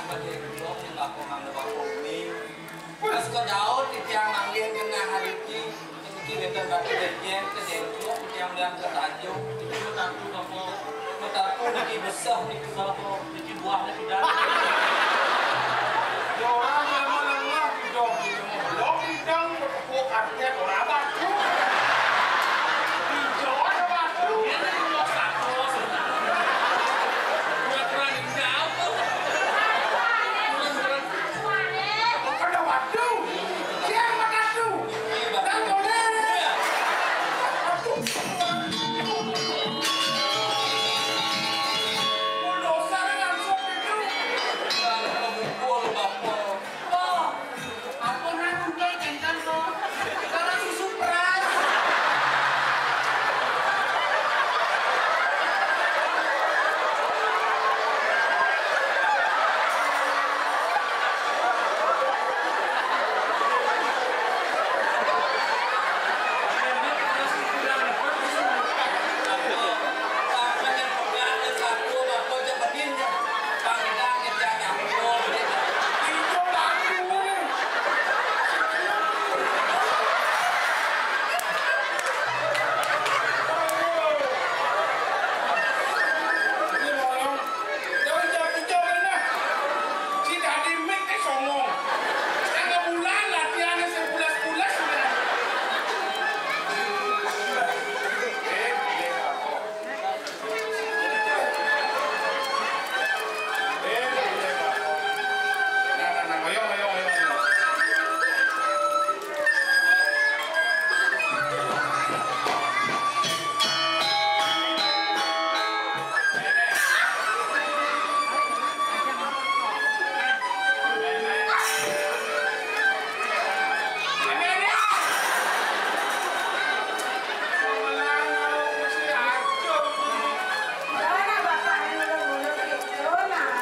sebagai blog di bako mang bako ini. Terus ke jauh di tiang manggil kena hari ini. Ini kita bako derjen ke jengkok tiang yang ke Tanjung. Itu menantu bako. Menantu niki besar niki bako niki buahnya tidak. Orang yang menengah hidung itu belum hidung berpuk artinya orang batu. Hijau ada batu. Ini nomor satu sebenarnya. Buat orang jauh. Bukan ada batu. Siapa batu? Tak boleh. Bulldozer langsung itu. Pemukul bako. Aku nang kayak kencan kok. Karena susu peras. Hijau batu. Ini orang. Jangan jauh-jauh mana. Si Dadi Mik songong. Setengah bulan latihannya sebulan-bulan sudah. Mana bapaknya udah gitu nah.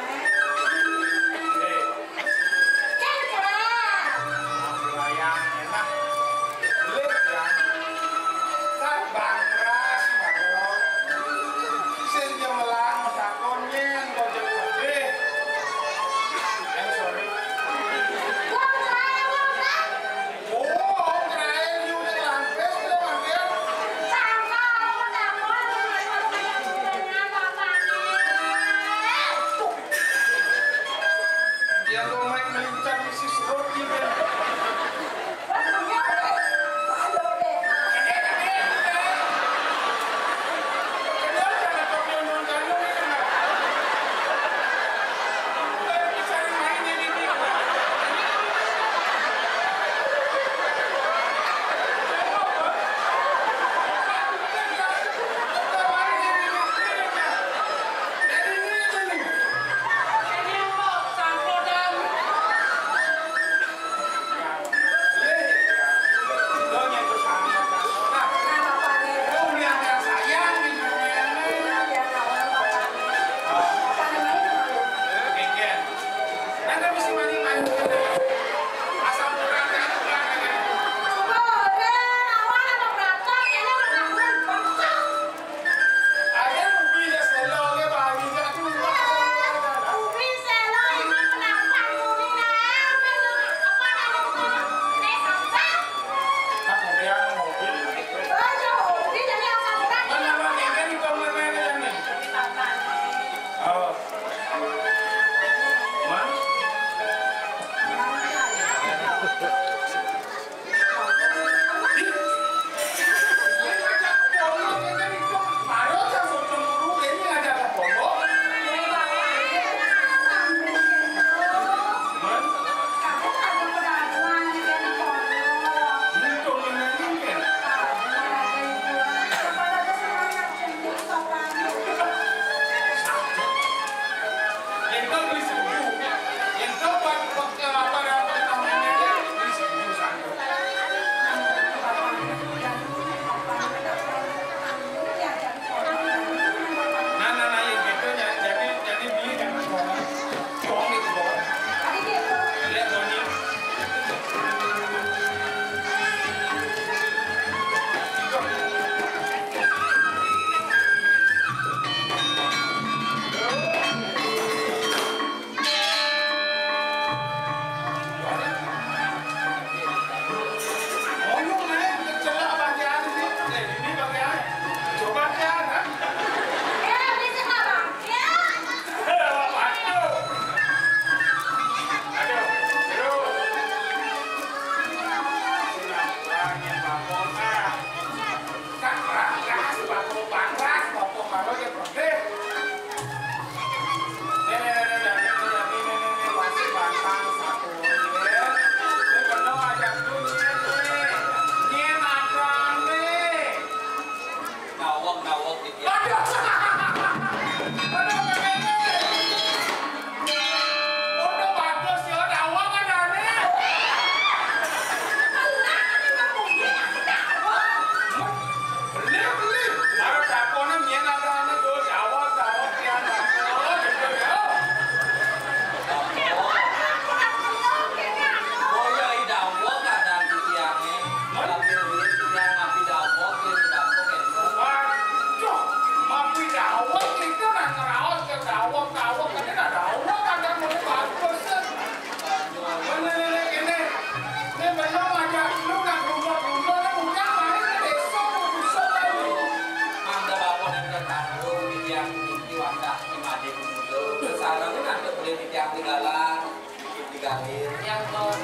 galir. Yang kok.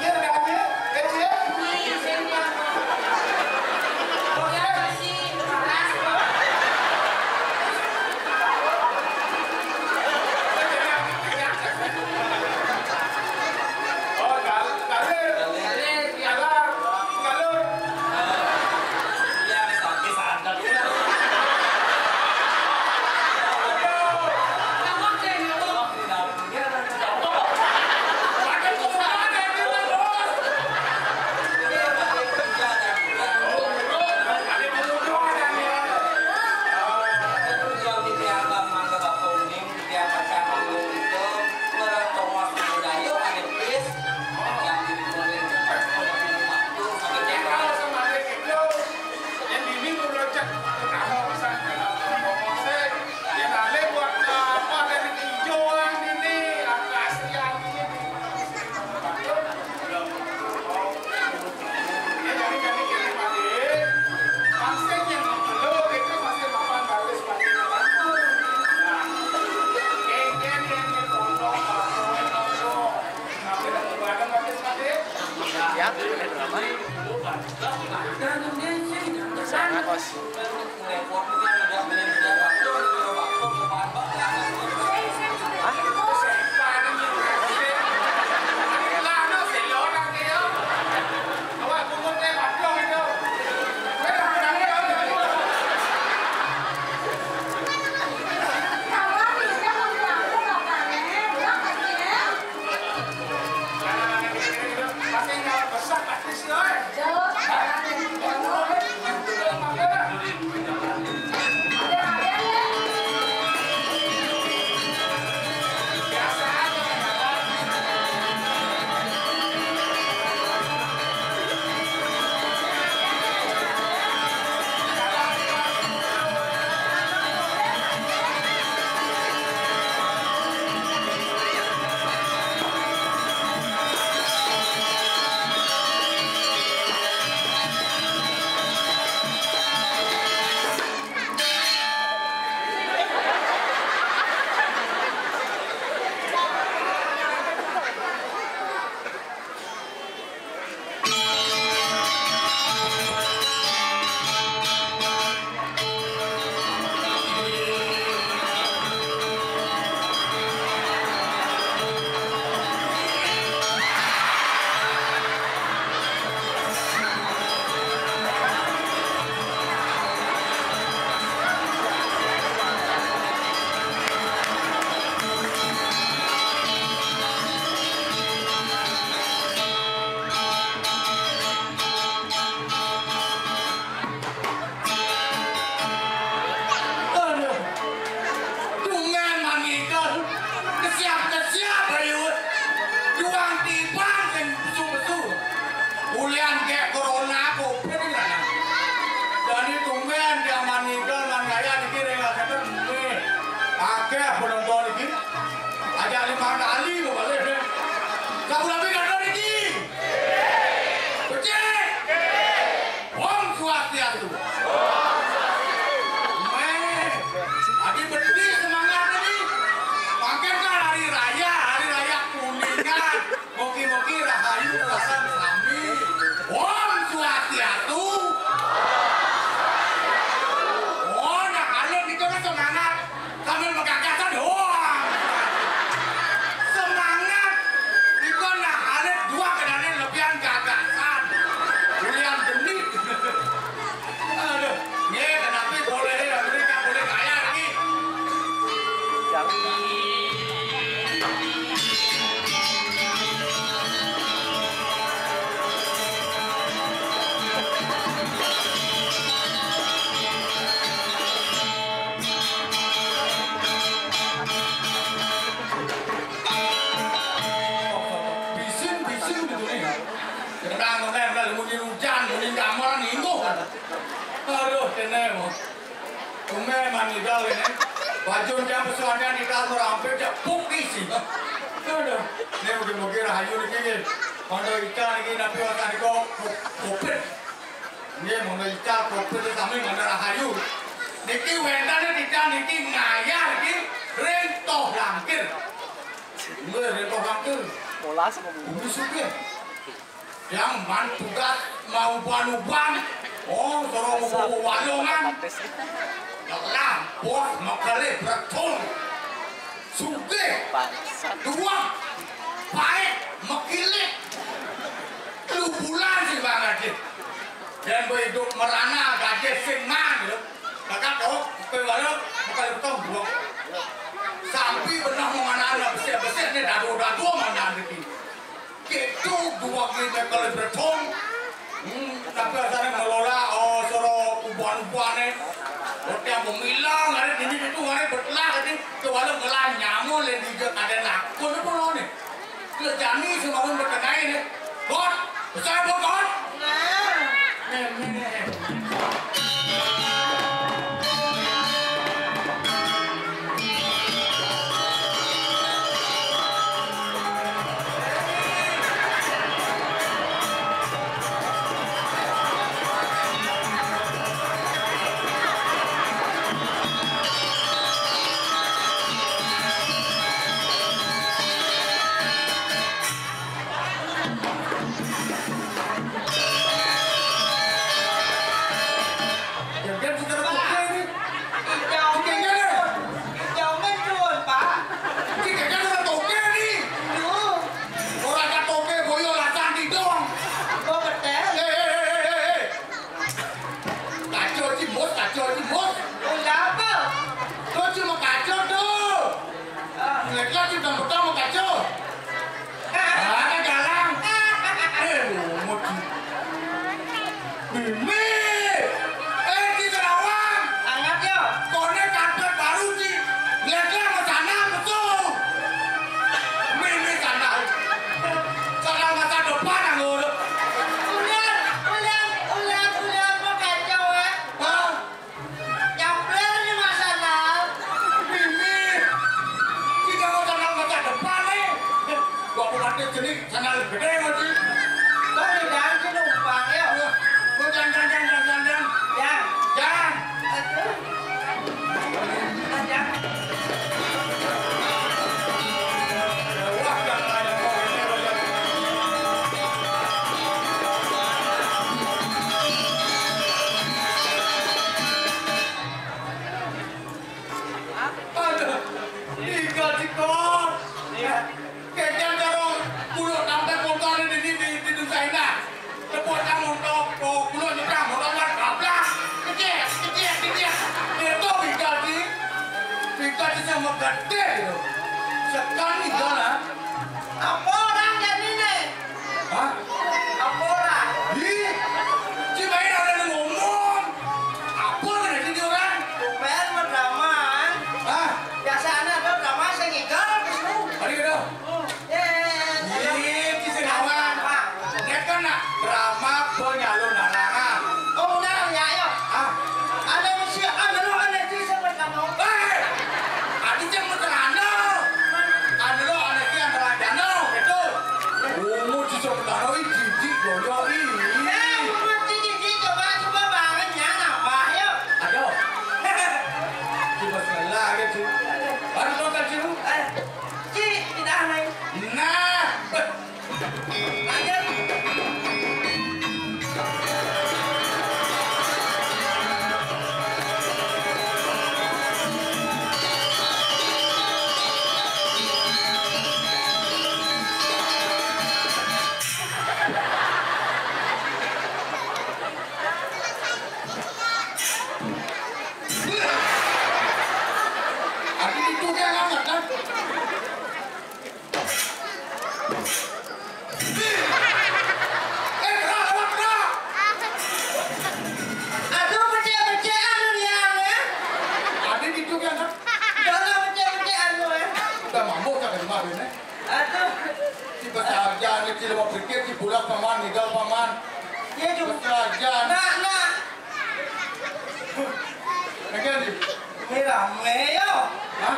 Dia galir, kecil. Ini senior kok. Dia masih keras kok. Oh, galir. Galir, ya. Galur. Iya, sakit sadar. Ngomong deh, ngomong. Dia ada di dapur. Pakai kumaha deh dia, Bos. Dia pakai kerja dan Ada kemudahan ya. jual di tiang bang mangga bapak uning di tiang kacang manggung itu meretongos budaya ada bis yang dibuatin kalau pilih waktu sampai Yang cekal. kalau sama adik itu, yang dini udah cek kenapa bisa ngomongin yang ale buat apa dari hijauan ini keaslian ini ya jadi kirim adik pasti yang belum itu pasti makan bagus pasti makan nah kengken yang ditondong tapi ada barang bagus adik Ya, ini drama. Gantung dia sih. Sangat bos. Repot itu yang udah beli waktu itu waktu kepan meninggal ini baju jam pesuannya di kantor hampir jepuk isi aduh ini mungkin-mungkin rahayu ini mondo ikan ini tapi waktu itu kopit ini mondo ikan kopit itu sambil mondo rahayu niki wendanya tidak niki ngayah niki rentoh langkir Dari orang tu. Bola sama Udah suka. Yang mantugas mau uban-uban. Oh, sorong walongan. Lah, bos makale beratong. Suka. Bangsat. Dua. Baik makilik. Lu bulan sih banget sih. Dan hidup merana gaje senang gitu. Kakak kau kewalau makale beratong buang. Sampai pernah mau anak-anak besar-besar ni dadu-dadu mana nanti. Gitu dua kita kalau bertong. Tapi asalnya ngelola soro uban-uban ni. Waktu yang memilang ada di sini tu hari bertelah tadi. Kewalau ngelah nyamuk lagi juga ada nakut apa lo ni. Kelejani semua orang berkenai ni. God, besar apa God? Sekali jalan. Apa orang jadi nih? Hah? Apa orang? Ih, cuma ini ada yang ngomong. Apa yang jadi orang? Tumben berdrama. Hah? Biasanya ada drama saya ngigal kesini. Hari kedua. Ih, kisah kawan. Ini kan nak drama penyalur larangan. Oh, udah ya, ayo. Hah? Ada mesti ada lo ada di sana kamu. Hei, adik yang menterano. Ada lo anak yang terandano, gitu. Oh, cincin menterano ini cincin goyo ini. Cici coba bangun ya nambah yuk. Aduh. Coba sekali lagi sih. Baru tahu kan sih lu? Ci tidak naik. Nah. Lanjut. Adik itu dia nggak kan? Kera. Aduh becek anu dia ya. Adik itu dia kan? Dalam becek anu ya. Udah mabuk tak kemarin eh? Aduh. Si pesaja ni si lepas pikir si budak paman, ninggal paman. Ya juga. Pesaja. Nah. Lagi ni. Ini rame yo. Hah?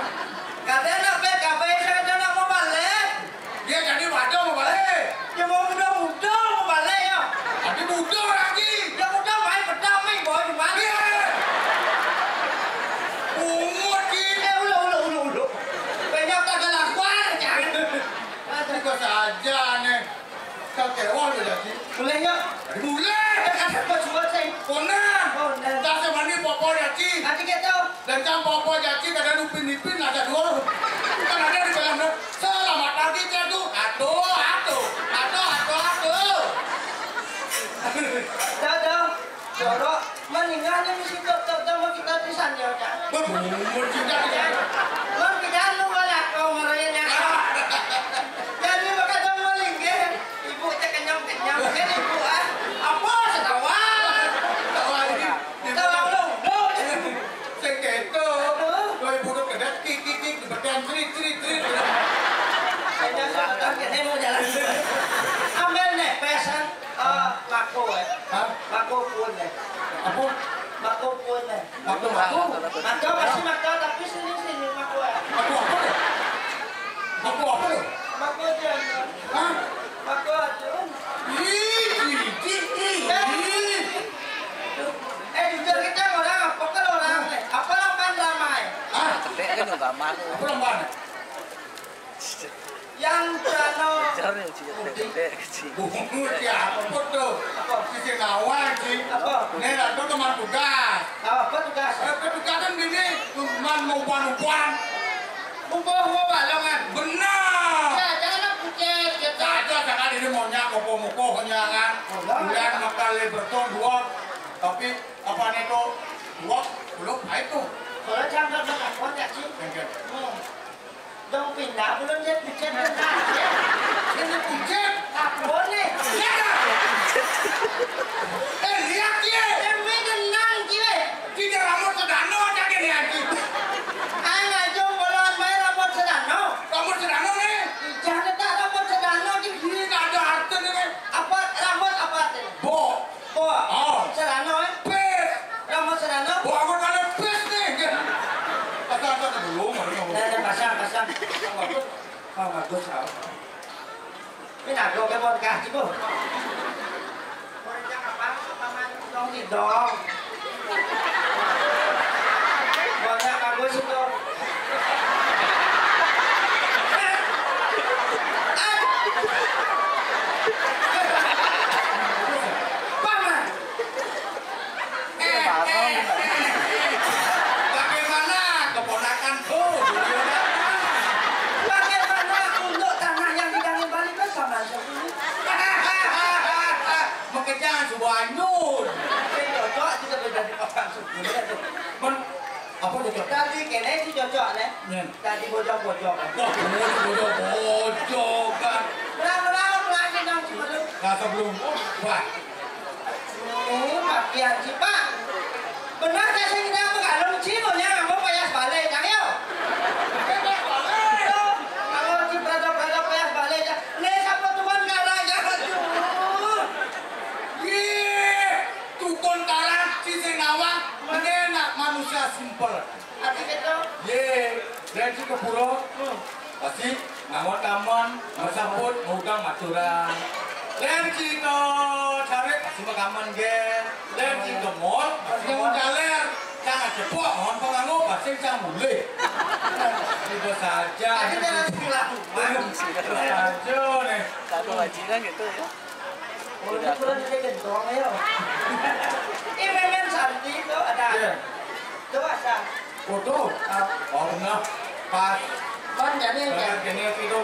Katanya PKB saja nak mau balik. Dia jadi wadah mau balik. Ya mau muda mau balik yo. Adik muda lagi. Ya muda main pedang main boy di mana? Umur ni. Ulu. Banyak tak kelakuan jangan. saja nih. Kau kewal jadi. Boleh yuk. Boleh. Kan buat buat saya. Konan. Konan. Tak semani popo jadi. Nanti kita. Dan jam popo jadi kadang upin-ipin ada dua. Kan ada di dalam. Selamat pagi Cedu. Aduh. Dah. Jorok. Meninggalnya mesti tak mau kita pisan ya kan. Berumur juga di sana. Mau kita lu malah kau merayanya. Jadi maka dong melingkir. Ibu cek kenyang. Jadi ibu apa setawan. Setawan lu. Seketo. Kau ibu tu kena kik berkan trit. Saya sudah kena mau jalan. Ambil nih pesan. Mako Mako pun nih. Apa? Mako pun nih. Mako. Mako masih mako tapi sini mako ya. Mako apa tu? Mako jangan. Hah? Mako aja. Jujur kita orang apa kalau orang nih? Apa lakukan ramai? Hah? Gede kan juga mah. Apa lamban? Yang Prano. Jarnya gede kecil. Siapa tu? Si kawan si. Apa? Ni lah tu teman tugas. Apa tugas? Tugas kan gini, teman mau umpan. Bubuh balongan. Benar. Ya jangan nak pucet kita. Saja jangan ini maunya moko kenyangan. Bulan makale berton dua. Tapi apa ni tu? Dua belum itu. Kalau jangan nak kau tak sih. Dong pindah belum dia pucet benar. Ini kucing. Apa ni? Lihat dia. Demi tenang kira. Tidak rambut sedano aja ni anjing. Anak jom bolon main rambut sedano. Rambut sedano ni. Jangan tak rambut sedano je. Ini tak ada arti ni. Apa rambut apa tu? Bo. Boa. Sedano Pes. Rambut sedano. Bo aku kalau pes ni. Asal belum. Dah pasang. Kau bagus kau. Ini nak kau ke podcast tu. Orang jangan apa dong hidung. Banyak bagus itu. Bagaimana keponakanku? Bagaimana untuk tanah yang diganggu balik ke sama seperti Mengejar sebuah anyun. cocok juga menjadi orang sebenarnya. Apa tu? Tadi kene si cocok ne. Tadi bojok-bojok. Bojok kan. Berapa lagi dong sebelum? Nah sebelum wah. Pakaian si Pak. Benar tak saya kita kalau ciponya mau payah balik jang yo. Kalau si berada payah balik jang. Le siapa tuan kalah jangan tu. Tukun kalah si Senawang menenak manusia simpel. Hati kita. Dan si kepuro pasti ngamon taman masaput ngudang maturan. Dan si ke cari pasti makaman gen. Dan si ke mall pasti mau jalan. Jangan cepok mohon pengangguk pasti jangan mulai. Itu saja. Tadi jangan pulang. Saja nih. Kalau wajiran gitu ya. Udah pulang jadi gentong ya. Ini memang santi tu ada. Tu ada. Foto. Oh benar. Pas. Kon jadi kan. Kene itu itu.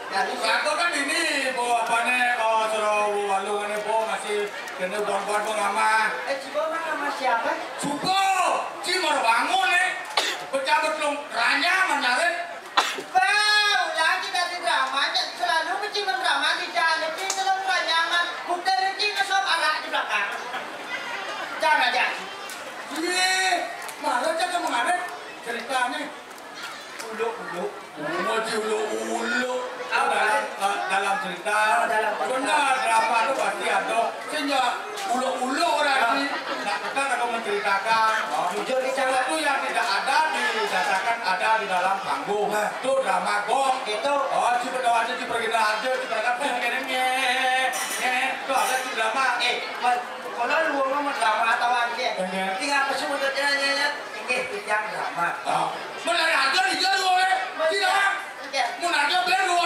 Jadi Aku kan ini bawa apa nih? Suruh walungan ini bawa masih kena buang-buang pengaman. Cibo nama siapa? Supo, cimar bangun nih. Pecah betul ranya menarik. Wow, lagi dari drama selalu mesti drama di jalan ini selalu ranyangan. Bukan ini ngesop anak di belakang. Jangan aja. Malah jadi mengarik ceritanya. Ulu. Mau ulu. Dalam cerita. Benar drama itu pasti ada. Sehingga ulu orang ini nak kita akan menceritakan. Jujur bicara Itu yang tidak ada didasarkan ada di dalam panggung. Itu drama gong. itu. Oh, si berdoa aja, si pergi aja, si berangkat kayaknya itu ada di drama. Kalau lu ngomong drama atau apa? Tinggal pesu untuk jalan-jalan. Ini yang drama. Benar aja di jalur, tidak. Mau aja belu.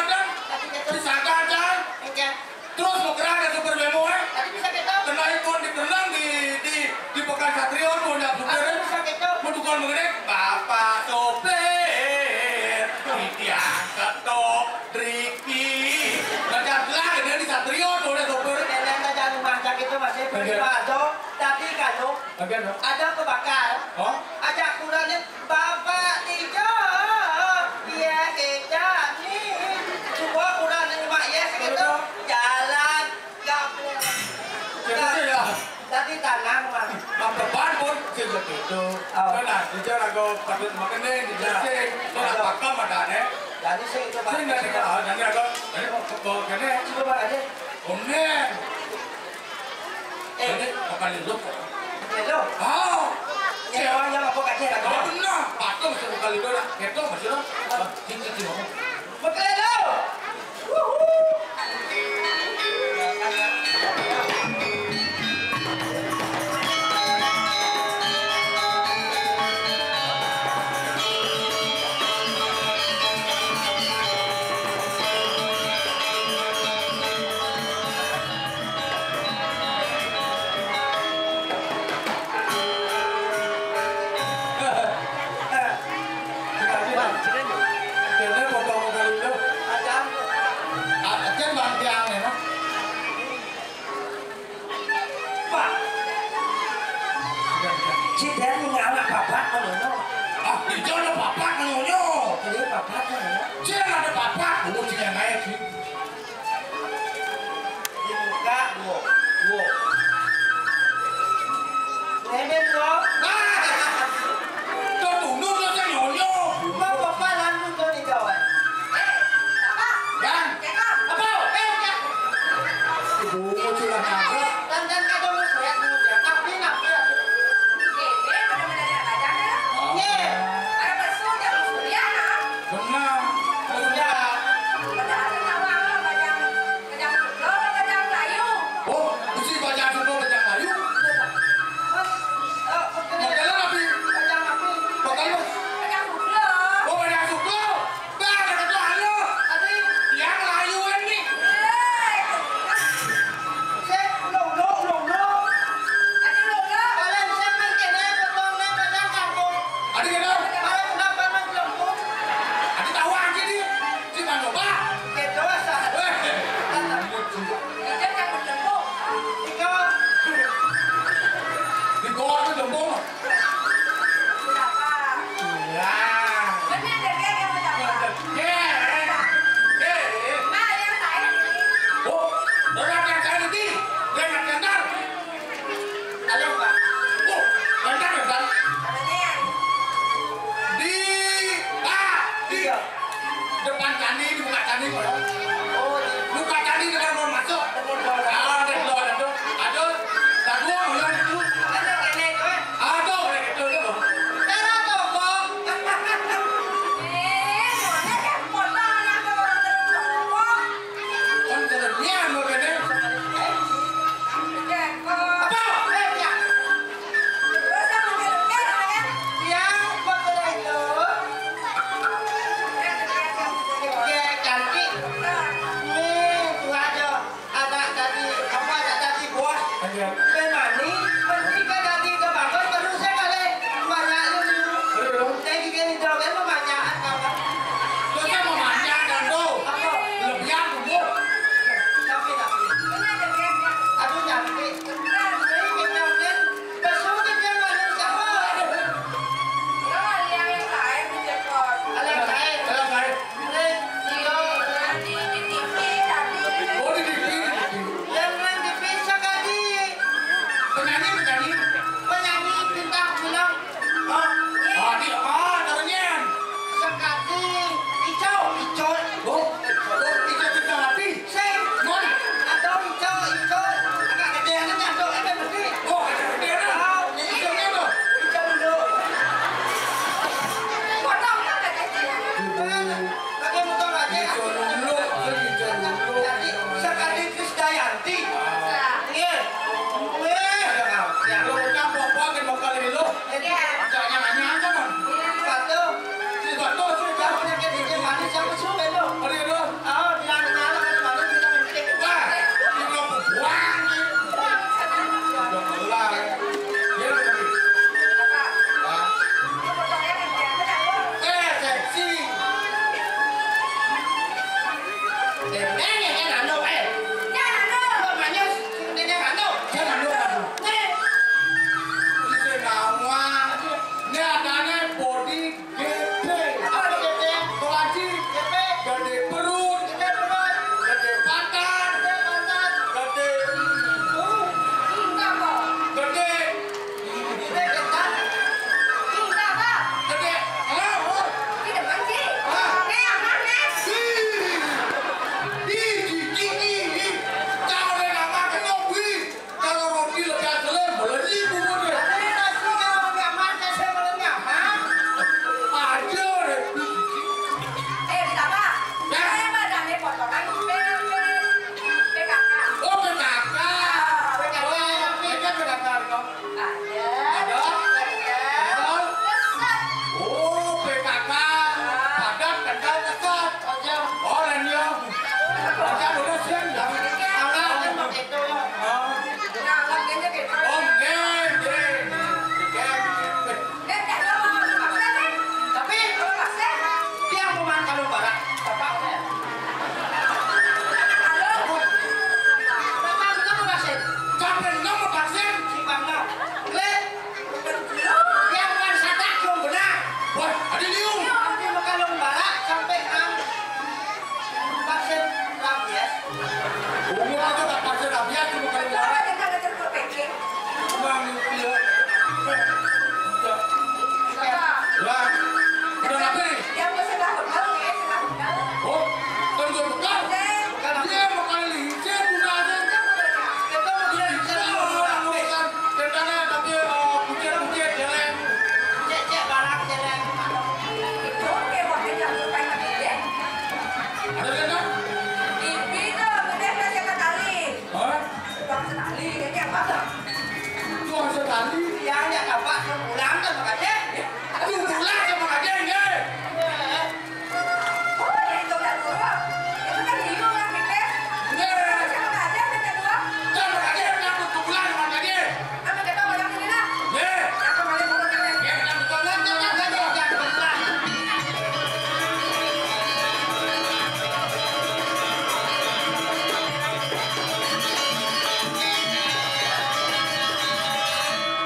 Ada, tapi kado Again, no? ada kebakar. Oh? Ajak kurangnya bapak tidak, ya kita nih. Semua kurangnya mak ya gitu. Jalan, nggak boleh. Jadi ya, Tapi tanang mah. depan pun seperti itu. Karena dia lagu patut makan nih, dia sih, dia pakam ada nih. Jadi saya itu Sih nggak sih kalau nanti lagu, ini mau kene, coba aja. omne. Ini makan itu. Hello. Oh, Yang apa kaca lagi? oh benar, patung sekali dulu lah. Itu masih lah. Cincin